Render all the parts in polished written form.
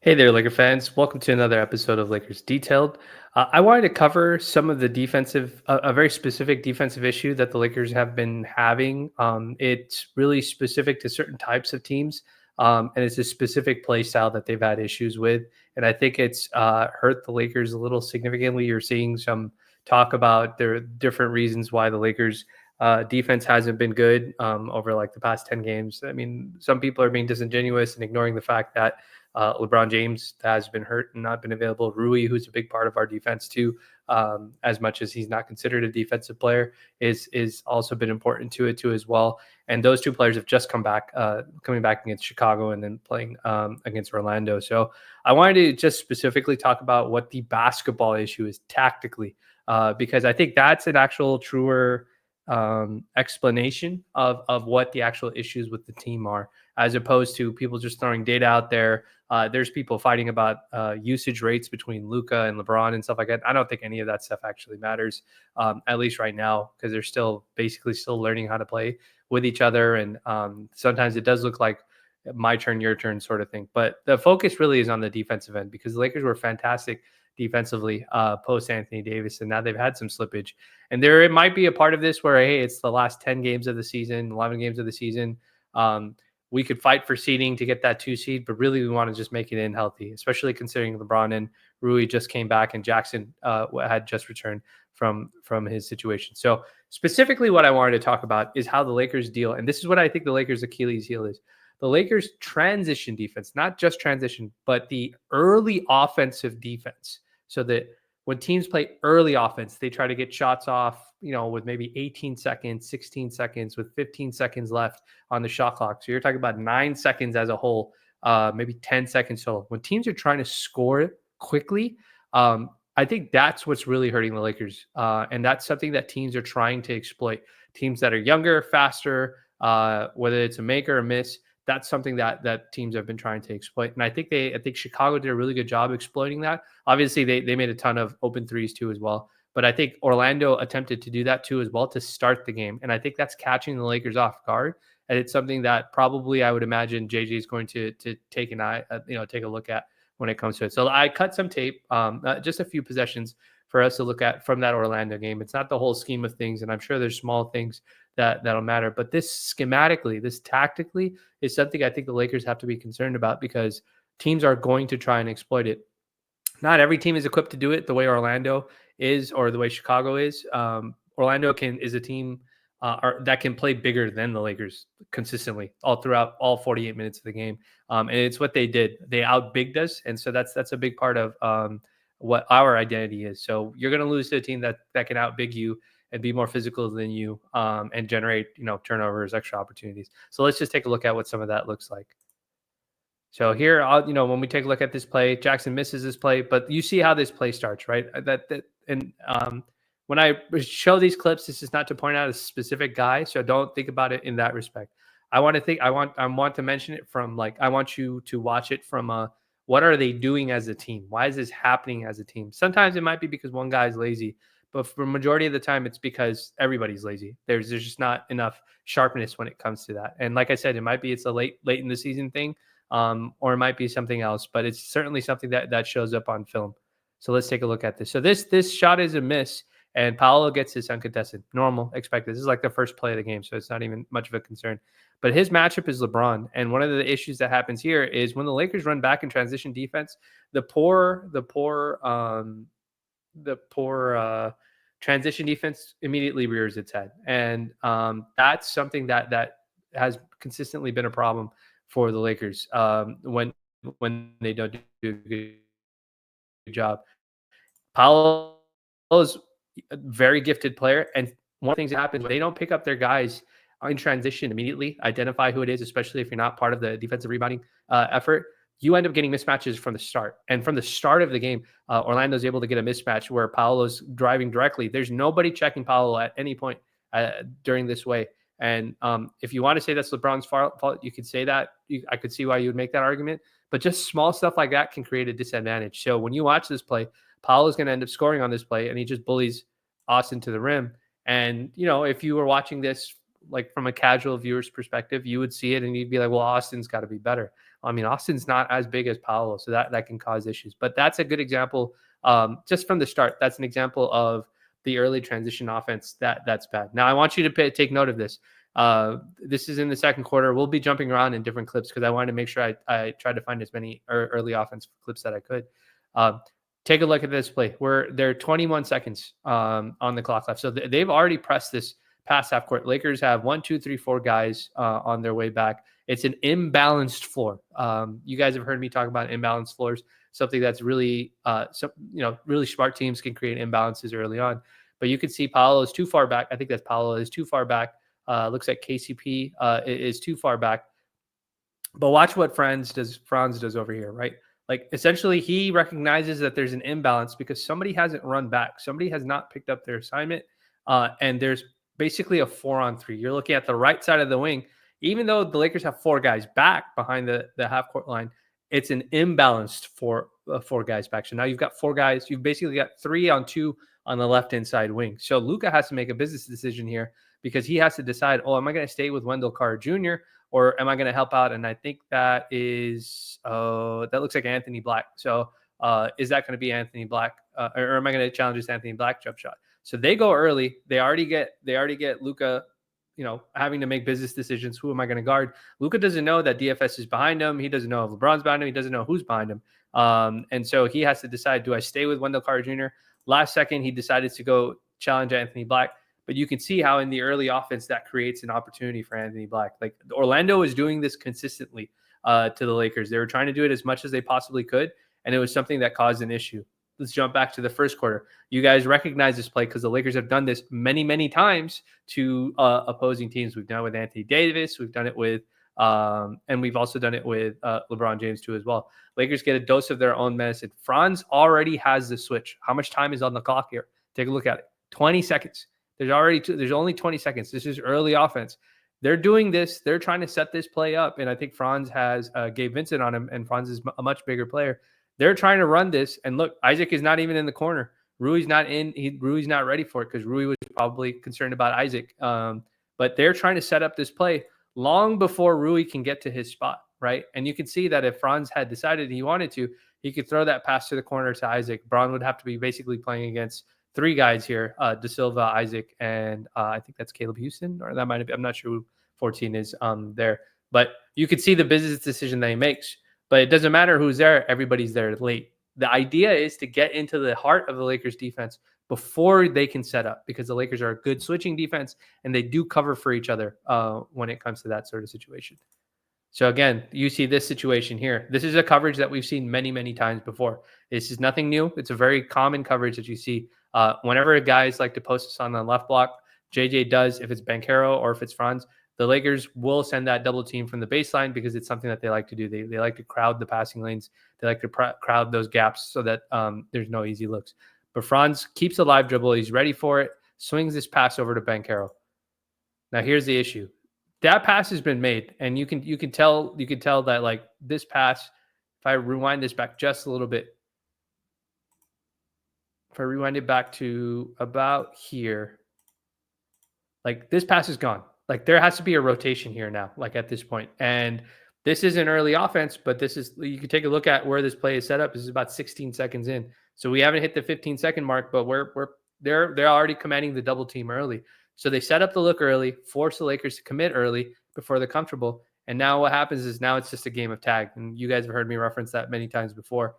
Hey there, Laker fans. Welcome to another episode of Lakers Detailed. I wanted to cover some of the a very specific defensive issue that the Lakers have been having. It's really specific to certain types of teams, and it's a specific play style that they've had issues with. And I think it's hurt the Lakers a little significantly. You're seeing some talk about there are different reasons why the Lakers defense hasn't been good over like the past 10 games. I mean, some people are being disingenuous and ignoring the fact that LeBron James has been hurt and not been available. Rui, who's a big part of our defense too, as much as he's not considered a defensive player, is also been important to it too as well. And those two players have just coming back against Chicago and then playing against Orlando. So I wanted to just specifically talk about what the basketball issue is tactically, because I think that's an actual truer explanation of what the actual issues with the team are, as opposed to people just throwing data out there. There's people fighting about usage rates between Luca and LeBron and stuff like that. I don't think any of that stuff actually matters, at least right now, because they're still learning how to play with each other. And sometimes it does look like my turn, your turn sort of thing. But the focus really is on the defensive end because the Lakers were fantastic defensively post Anthony Davis, and now they've had some slippage. And there it might be a part of this where, hey, it's the last 10 games of the season, 11 games of the season. We could fight for seeding to get that 2 seed, but really we want to just make it in healthy, especially considering LeBron and Rui just came back and Jackson had just returned from his situation. So specifically what I wanted to talk about is how the Lakers deal. And this is what I think the Lakers' Achilles heel is. The Lakers transition defense, not just transition, but the early offensive defense. So that when teams play early offense, they try to get shots off, with maybe 18 seconds, 16 seconds, with 15 seconds left on the shot clock. So you're talking about 9 seconds as a whole, maybe 10 seconds total. When teams are trying to score quickly, I think that's what's really hurting the Lakers. And that's something that teams are trying to exploit. Teams that are younger, faster, whether it's a make or a miss, that's something that teams have been trying to exploit. And I think Chicago did a really good job exploiting that. Obviously, they made a ton of open threes too as well. But I think Orlando attempted to do that too as well to start the game. And I think that's catching the Lakers off guard. And it's something that probably I would imagine JJ is going to take take a look at when it comes to it. So I cut some tape, just a few possessions for us to look at from that Orlando game. It's not the whole scheme of things, and I'm sure there's small things that'll matter. But this schematically, this tactically is something I think the Lakers have to be concerned about because teams are going to try and exploit it. Not every team is equipped to do it the way Orlando is or the way Chicago is. Orlando is a team that can play bigger than the Lakers consistently all throughout all 48 minutes of the game, and it's what they did. They outbigged us, and so that's a big part of what our identity is. So you're going to lose to a team that can outbig you and be more physical than you, and generate turnovers, extra opportunities. So let's just take a look at what some of that looks like. So here, when we take a look at this play, Jackson misses this play, but you see how this play starts, right? When I show these clips, this is not to point out a specific guy, so don't think about it in that respect. I want to mention it from I want you to watch it from what are they doing as a team? Why is this happening as a team? Sometimes it might be because one guy is lazy, but for majority of the time, it's because everybody's lazy. There's just not enough sharpness when it comes to that. And like I said, it might be it's a late in the season thing, or it might be something else, but it's certainly something that shows up on film. So let's take a look at this. So this shot is a miss, and Paolo gets his uncontested. Normal, expected. This is like the first play of the game, so it's not even much of a concern. But his matchup is LeBron, and one of the issues that happens here is when the Lakers run back in transition defense, the poor transition defense immediately rears its head, and that's something that has consistently been a problem for the Lakers when they don't do a good job. Paolo is a very gifted player, and one of the things that happens when they don't pick up their guys in transition immediately, identify who it is, especially if you're not part of the defensive rebounding effort, you end up getting mismatches from the start. And from the start of the game, Orlando's able to get a mismatch where Paolo's driving directly. There's nobody checking Paolo at any point during this way. And if you want to say that's LeBron's fault, you could say that. I could see why you would make that argument. But just small stuff like that can create a disadvantage. So when you watch this play, Paolo's going to end up scoring on this play, and he just bullies Austin to the rim. And, if you were watching this like from a casual viewer's perspective, you would see it and you'd be like, well, Austin's got to be better. I mean, Austin's not as big as Paolo, so that can cause issues. But that's a good example, just from the start. That's an example of the early transition offense that's bad. Now, I want you to take note of this. This is in the second quarter. We'll be jumping around in different clips because I wanted to make sure I tried to find as many early offense clips that I could. Um, Take a look at this play. Where there are 21 seconds on the clock left, so they've already pressed this past half court. Lakers have one, two, three, four guys on their way back. It's an imbalanced floor. You guys have heard me talk about imbalanced floors, something that's really, really smart teams can create imbalances early on. But you can see Paolo is too far back. I think that's Paolo is too far back. Looks like KCP is too far back. But watch what Franz does over here, right? Like essentially he recognizes that there's an imbalance because somebody hasn't run back. Somebody has not picked up their assignment. And there's basically a 4-on-3. You're looking at the right side of the wing. Even though the Lakers have four guys back behind the half court line, it's an imbalanced four guys back. So now you've got four guys. You've basically got 3-on-2 on the left hand side wing. So Luka has to make a business decision here because he has to decide, oh, am I going to stay with Wendell Carter Jr. or am I going to help out? And I think that is, that looks like Anthony Black. So is that going to be Anthony Black, or am I going to challenge this Anthony Black jump shot? So they go early. They already get Luka, having to make business decisions. Who am I going to guard? Luka doesn't know that DFS is behind him. He doesn't know if LeBron's behind him. He doesn't know who's behind him. And so he has to decide: do I stay with Wendell Carter Jr.? Last second, he decided to go challenge Anthony Black. But you can see how in the early offense that creates an opportunity for Anthony Black. Like Orlando is doing this consistently to the Lakers. They were trying to do it as much as they possibly could, and it was something that caused an issue. Let's jump back to the first quarter. You guys recognize this play because the Lakers have done this many, many times to opposing teams. We've done it with Anthony Davis. We've done it with, and we've also done it with LeBron James too as well. Lakers get a dose of their own medicine. Franz already has the switch. How much time is on the clock here? Take a look at it. 20 seconds. There's only 20 seconds. This is early offense. They're doing this. They're trying to set this play up, and I think Franz has Gabe Vincent on him, and Franz is a much bigger player. They're trying to run this, and look, Isaac is not even in the corner. Rui's not in. Rui's not ready for it because Rui was probably concerned about Isaac. But they're trying to set up this play long before Rui can get to his spot, right? And you can see that if Franz had decided he wanted to, he could throw that pass to the corner to Isaac. Braun would have to be basically playing against three guys here: De Silva, Isaac, and I think that's Caleb Houston, or that might have been, I'm not sure who 14 is there. But you could see the business decision that he makes. But it doesn't matter who's there. Everybody's there late. The idea is to get into the heart of the Lakers defense before they can set up, because the Lakers are a good switching defense and they do cover for each other when it comes to that sort of situation. So again, you see this situation here. This is a coverage that we've seen many, many times before. This is nothing new. It's a very common coverage that you see whenever guys like to post this on the left block. JJ does, if it's Banchero or if it's Franz. The Lakers will send that double team from the baseline because it's something that they like to do. They like to crowd the passing lanes. They like to crowd those gaps so that there's no easy looks. But Franz keeps a live dribble. He's ready for it. Swings this pass over to Banchero. Now here's the issue. That pass has been made, and you can tell that like this pass. If I rewind this back just a little bit, if I rewind it back to about here, like this pass is gone. Like there has to be a rotation here now, like at this point. And this is an early offense, but this is, you can take a look at where this play is set up. This is about 16 seconds in. So we haven't hit the 15-second mark, but they're already commanding the double team early. So they set up the look early, force the Lakers to commit early before they're comfortable. And now what happens is now it's just a game of tag. And you guys have heard me reference that many times before.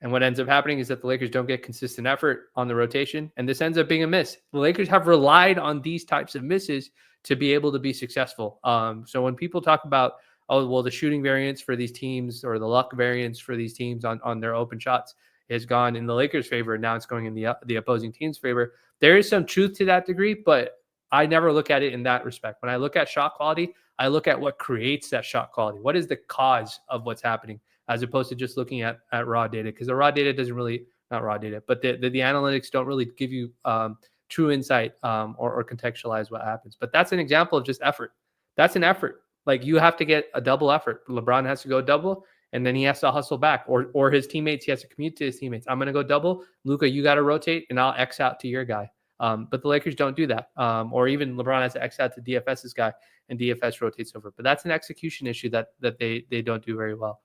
And what ends up happening is that the Lakers don't get consistent effort on the rotation, and this ends up being a miss. The Lakers have relied on these types of misses to be able to be successful. So when people talk about, oh, well, the shooting variance for these teams or the luck variance for these teams on their open shots has gone in the Lakers' favor, and now it's going in the opposing team's favor. There is some truth to that degree, but I never look at it in that respect. When I look at shot quality, I look at what creates that shot quality. What is the cause of what's happening, as opposed to just looking at raw data, because the raw data doesn't really, not raw data, but the analytics don't really give you true insight or contextualize what happens. But that's an example of just effort. That's an effort. Like you have to get a double effort. LeBron has to go double, and then he has to hustle back, or his teammates, he has to commute to his teammates. I'm going to go double. Luka, you got to rotate, and I'll X out to your guy. But the Lakers don't do that. Or even LeBron has to X out to DFS's guy, and DFS rotates over. But that's an execution issue that they don't do very well.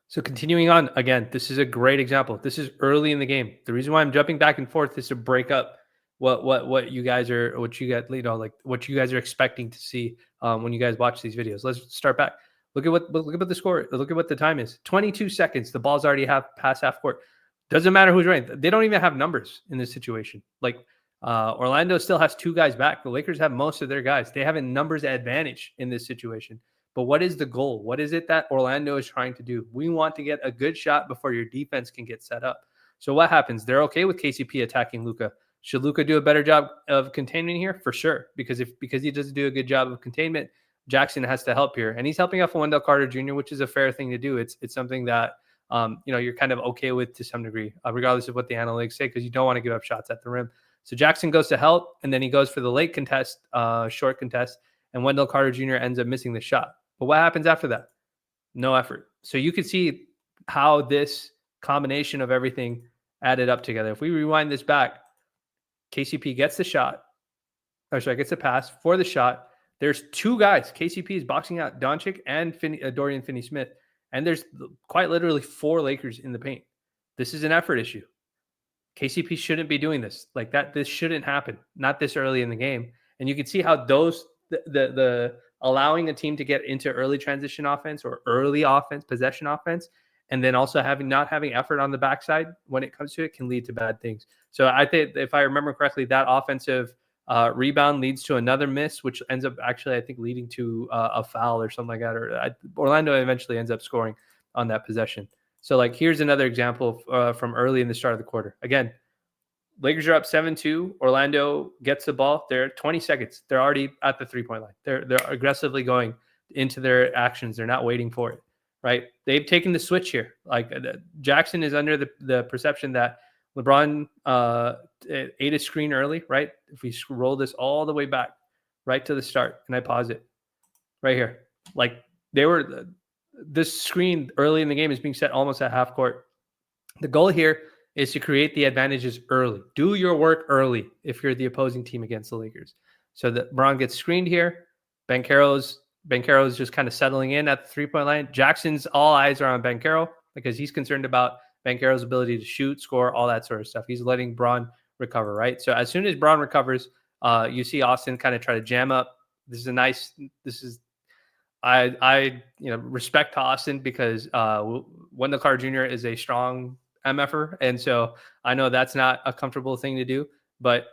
So continuing on, again, this is a great example. This is early in the game. The reason why I'm jumping back and forth is to break up what you guys are, what you got, like what you guys are expecting to see when you guys watch these videos. Let's start back. Look at what the score. Look at what the time is. 22 seconds. The ball's already past half court. Doesn't matter who's running. They don't even have numbers in this situation. Like Orlando still has two guys back. The Lakers have most of their guys. They have a numbers advantage in this situation. But what is the goal? What is it that Orlando is trying to do? We want to get a good shot before your defense can get set up. So what happens? They're okay with KCP attacking Luka. Should Luka do a better job of containment here? For sure, because he doesn't do a good job of containment, Jackson has to help here, and he's helping out Wendell Carter Jr., which is a fair thing to do. It's something that you're kind of okay with to some degree, regardless of what the analytics say, because you don't want to give up shots at the rim. So Jackson goes to help, and then he goes for the late contest, short contest, and Wendell Carter Jr. ends up missing the shot. But what happens after that? No effort. So you can see how this combination of everything added up together. If we rewind this back, KCP gets the shot, gets the pass for the shot. There's two guys. KCP is boxing out Doncic and Dorian Finney-Smith, and there's quite literally four Lakers in the paint. This is an effort issue. KCP shouldn't be doing this like that. This shouldn't happen. Not this early in the game. And you can see how the allowing a team to get into early transition offense or early offense, possession offense, and then also not having effort on the backside when it comes to it can lead to bad things. So I think if I remember correctly, that offensive rebound leads to another miss, which ends up actually, I think, leading to a foul or something like that. Or Orlando eventually ends up scoring on that possession. So like, here's another example from early in the start of the quarter. Again, Lakers are up 7-2. Orlando gets the ball. They're 20 seconds. They're already at the 3-point line. They're aggressively going into their actions. They're not waiting for it, right? They've taken the switch here. Like Jackson is under the perception that LeBron ate a screen early, right? If we roll this all the way back, right to the start, and I pause it right here. Like this screen early in the game is being set almost at half court. The goal here is to create the advantages early. Do your work early if you're the opposing team against the Lakers. So that Braun gets screened here. Banchero's just kind of settling in at the 3-point line. Jackson's all eyes are on Banchero because he's concerned about Banchero's ability to shoot, score, all that sort of stuff. He's letting Braun recover, right? So as soon as Braun recovers, you see Austin kind of try to jam up. I respect Austin because Wendell Carter Jr. is a strong MFer, and so I know that's not a comfortable thing to do. But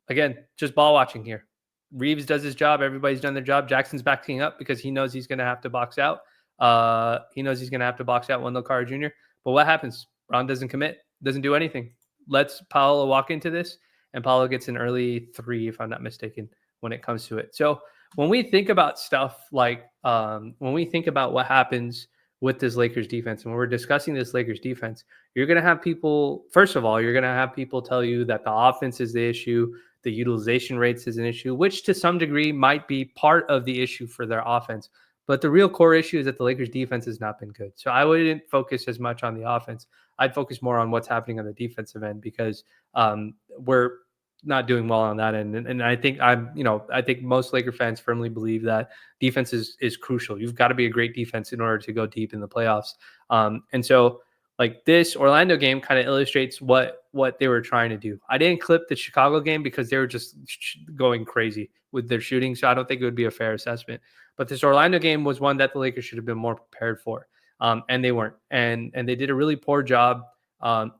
again, just ball watching here. Reeves does his job. Everybody's done their job. Jackson's backing up because he knows he's going to have to box out. Wendell Carter Jr. But what happens? Ron doesn't commit, doesn't do anything. Lets Paolo walk into this, and Paolo gets an early 3, if I'm not mistaken, when it comes to it. So when we think about stuff like when we think about what happens with this Lakers defense, and when we're discussing this Lakers defense, you're going to have people, first of all, you're going to have people tell you that the offense is the issue, the utilization rates is an issue, which to some degree might be part of the issue for their offense. But the real core issue is that the Lakers defense has not been good. So I wouldn't focus as much on the offense. I'd focus more on what's happening on the defensive end because we're not doing well on that end. And I think I think most Laker fans firmly believe that defense is crucial. You've got to be a great defense in order to go deep in the playoffs. And so like this Orlando game kind of illustrates what they were trying to do. I didn't clip the Chicago game because they were just going crazy with their shooting. So I don't think it would be a fair assessment. But this Orlando game was one that the Lakers should have been more prepared for. And they weren't. And they did a really poor job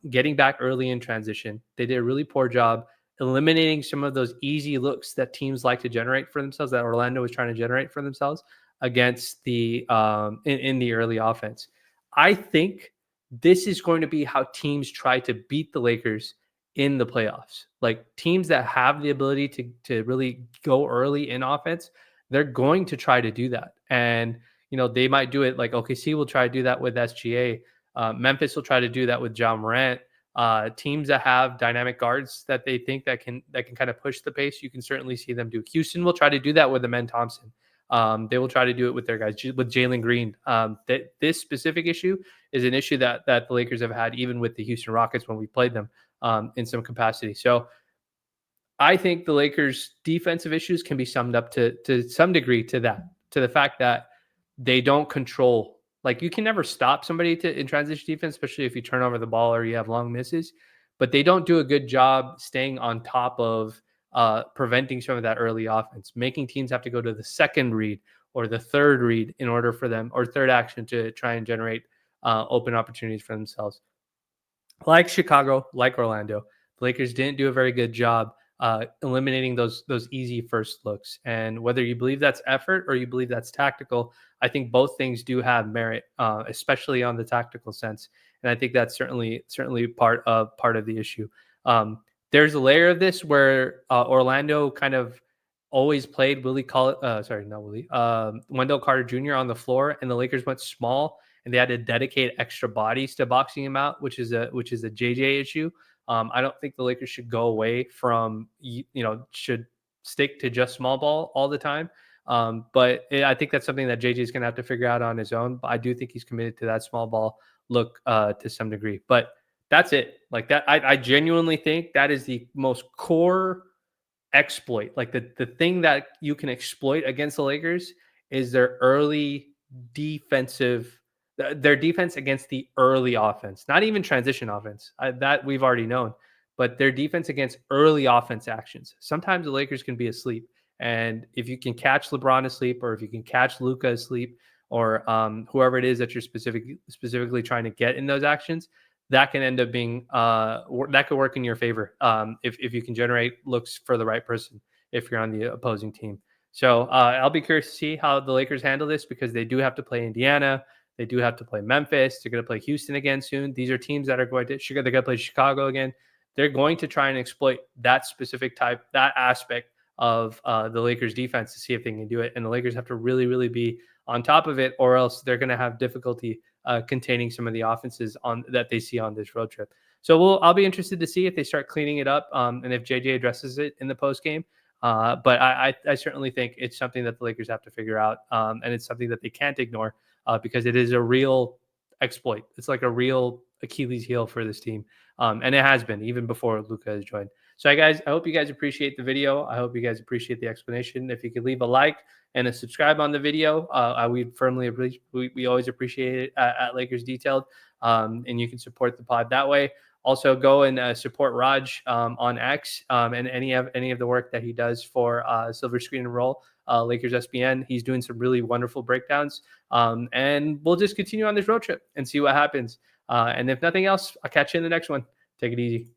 getting back early in transition. They did a really poor job eliminating some of those easy looks that teams like to generate for themselves, that Orlando was trying to generate for themselves against the in the early offense. I think this is going to be how teams try to beat the Lakers in the playoffs. Like teams that have the ability to really go early in offense, they're going to try to do that. And they might do it like OKC will try to do that with SGA. Memphis will try to do that with John Morant. Teams that have dynamic guards that they think that can kind of push the pace, you can certainly see them do. Houston will try to do that with Amen Thompson. They will try to do it with their guys, with Jalen Green. This specific issue is an issue that the Lakers have had even with the Houston Rockets when we played them. in some capacity. So I think the Lakers' defensive issues can be summed up to some degree to that, to the fact that they don't control. Like, you can never stop somebody in transition defense, especially if you turn over the ball or you have long misses. But they don't do a good job staying on top of preventing some of that early offense, making teams have to go to the second read or the third read in order for them, or third action, to try and generate open opportunities for themselves. Like Chicago, like Orlando, the Lakers didn't do a very good job eliminating those easy first looks. And whether you believe that's effort or you believe that's tactical, I think both things do have merit, especially on the tactical sense. And I think that's certainly part of the issue. Um, there's a layer of this where Orlando kind of always played sorry, not Willie, Wendell Carter Jr. on the floor, and the Lakers went small, and they had to dedicate extra bodies to boxing him out, which is a JJ issue. I don't think the Lakers should go away from, should stick to just small ball all the time. I think that's something that JJ is going to have to figure out on his own. But I do think he's committed to that small ball look to some degree. But that's it. Like that, I genuinely think that is the most core exploit. Like the thing that you can exploit against the Lakers is their early defensive their defense against the early offense, not even transition offense. That we've already known, but their defense against early offense actions. Sometimes the Lakers can be asleep, and if you can catch LeBron asleep, or if you can catch Luca asleep, or whoever it is that you're specifically trying to get in those actions, that can end up being that could work in your favor if you can generate looks for the right person if you're on the opposing team. So I'll be curious to see how the Lakers handle this, because they do have to play Indiana, they do have to play Memphis, they're going to play Houston again soon. These are teams that are going to they're going to play Chicago again. They're going to try and exploit that specific that aspect of the Lakers defense to see if they can do it, and the Lakers have to really be on top of it, or else they're going to have difficulty containing some of the offenses on that they see on this road trip. So I'll be interested to see if they start cleaning it up, and if JJ addresses it in the post game. But I certainly think it's something that the Lakers have to figure out, and it's something that they can't ignore because it is a real exploit. It's like a real Achilles heel for this team, and it has been even before Luka has joined. So, guys, I hope you guys appreciate the video. I hope you guys appreciate the explanation. If you could leave a like and a subscribe on the video, we always appreciate it at Lakers Detailed, and you can support the pod that way. Also, go and support Raj on X and any of the work that he does for Silver Screen and Roll, Lakers SBN. He's doing some really wonderful breakdowns, and we'll just continue on this road trip and see what happens. And if nothing else, I'll catch you in the next one. Take it easy.